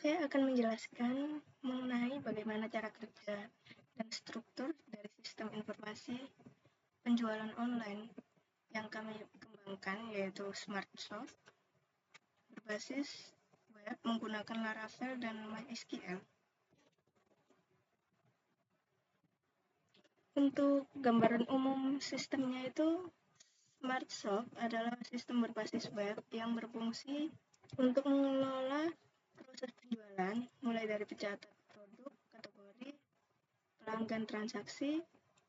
Saya akan menjelaskan mengenai bagaimana cara kerja dan struktur dari sistem informasi penjualan online yang kami kembangkan, yaitu SmartShop, berbasis web menggunakan Laravel dan MySQL. Untuk gambaran umum sistemnya itu, SmartShop adalah sistem berbasis web yang berfungsi untuk mengelola proses penjualan, mulai dari pencatat produk, kategori, pelanggan, transaksi,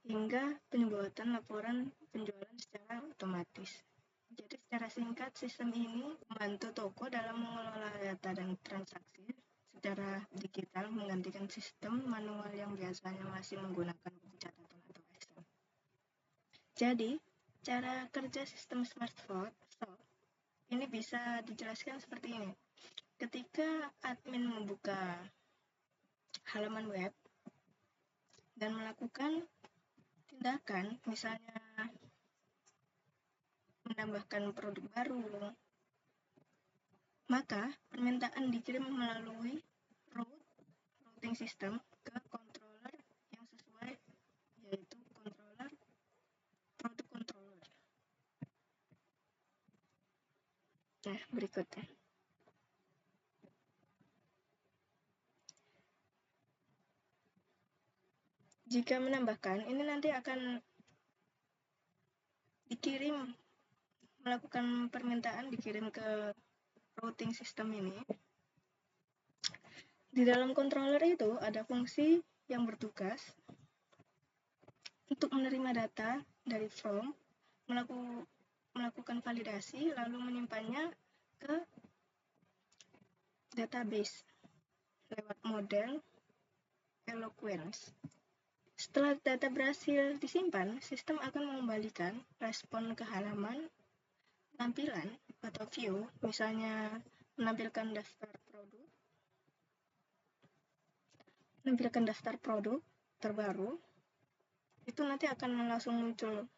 hingga pembuatan laporan penjualan secara otomatis. Jadi secara singkat, sistem ini membantu toko dalam mengelola data dan transaksi secara digital, menggantikan sistem manual yang biasanya masih menggunakan buku catatan atau Excel. Jadi, cara kerja sistem SmartShop ini bisa dijelaskan seperti ini. Ketika admin membuka halaman web dan melakukan tindakan, misalnya menambahkan produk baru, maka permintaan dikirim melalui routing system ke controller yang sesuai, yaitu product controller. Nah, berikutnya. Jika menambahkan, ini nanti akan dikirim, melakukan permintaan dikirim ke routing system ini. Di dalam controller itu ada fungsi yang bertugas untuk menerima data dari form, melakukan validasi, lalu menyimpannya ke database lewat model Eloquence. Setelah data berhasil disimpan, sistem akan mengembalikan respon ke halaman tampilan atau view, misalnya menampilkan daftar produk terbaru. Itu nanti akan langsung muncul.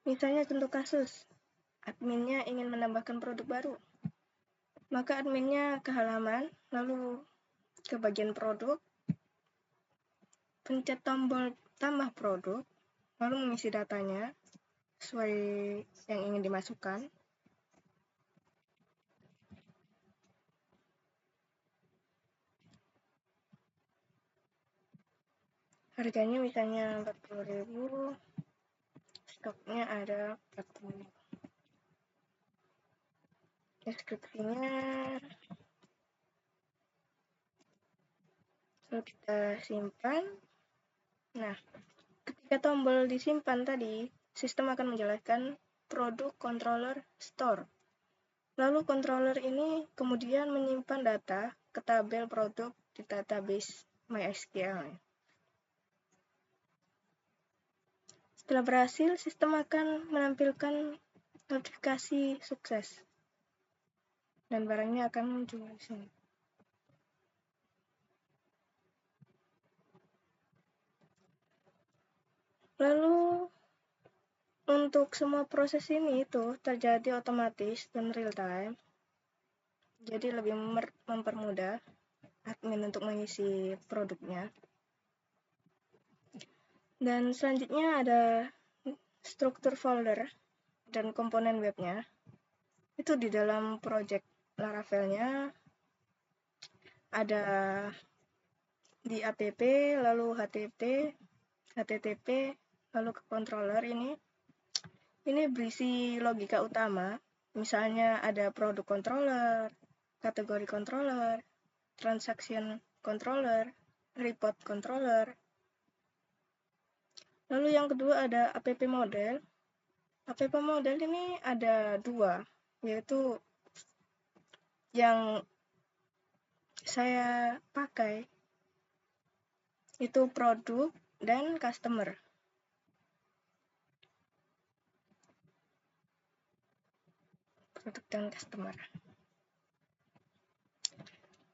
Misalnya contoh kasus, adminnya ingin menambahkan produk baru. Maka adminnya ke halaman, lalu ke bagian produk, pencet tombol tambah produk, lalu mengisi datanya sesuai yang ingin dimasukkan. Harganya misalnya 40.000, stoknya ada 40. Deskripsinya lalu kita simpan. Nah, ketika tombol disimpan tadi, sistem akan menjelaskan produk controller store. Lalu controller ini kemudian menyimpan data ke tabel produk di database MySQL. Setelah berhasil, sistem akan menampilkan notifikasi sukses dan barangnya akan muncul di sini. Lalu untuk semua proses ini itu terjadi otomatis dan real time. Jadi lebih mempermudah admin untuk mengisi produknya. Dan selanjutnya ada struktur folder dan komponen webnya. Itu di dalam project Laravelnya ada di app, lalu HTTP, lalu ke controller ini berisi logika utama. Misalnya ada produk controller, kategori controller, transaction controller, report controller. Lalu yang kedua ada app model. App model ini ada dua, yaitu yang saya pakai itu produk dan customer. Produk dan customer.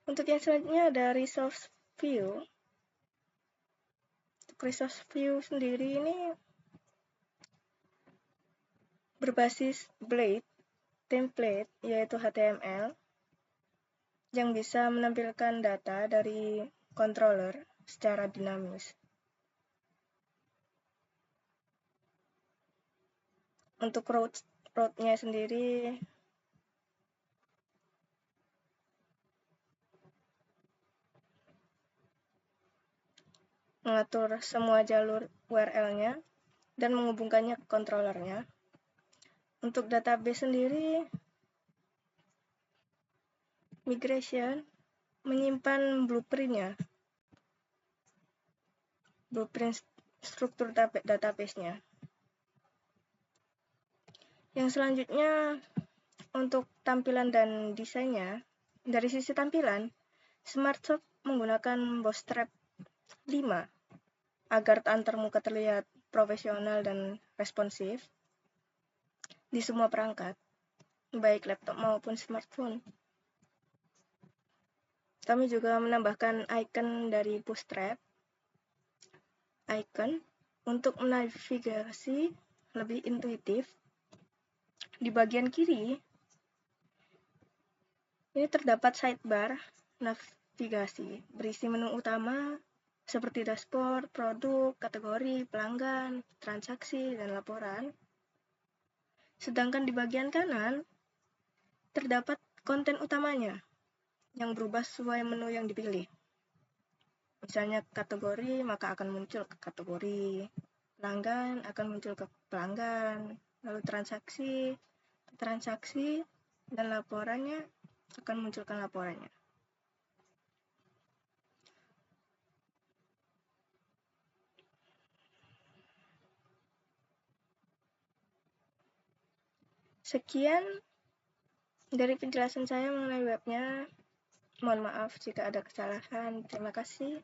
Untuk yang selanjutnya ada resource view. Untuk resource view sendiri ini berbasis Blade template, yaitu HTML. yang bisa menampilkan data dari controller secara dinamis. Untuk route-nya sendiri mengatur semua jalur URL-nya dan menghubungkannya ke controllernya. Untuk database sendiri, migration menyimpan blueprint struktur database-nya. Yang selanjutnya, untuk tampilan dan desainnya, dari sisi tampilan, SmartShop menggunakan Bootstrap 5 agar antarmuka terlihat profesional dan responsif di semua perangkat, baik laptop maupun smartphone. Kami juga menambahkan icon dari Bootstrap, icon untuk menavigasi lebih intuitif. Di bagian kiri, ini terdapat sidebar navigasi berisi menu utama seperti dashboard, produk, kategori, pelanggan, transaksi, dan laporan. Sedangkan di bagian kanan, terdapat konten utamanya yang berubah sesuai menu yang dipilih. Misalnya kategori, maka akan muncul ke kategori. Pelanggan akan muncul ke pelanggan. Lalu transaksi, dan laporannya akan munculkan laporannya. Sekian dari penjelasan saya mengenai webnya. Mohon maaf jika ada kesalahan. Terima kasih.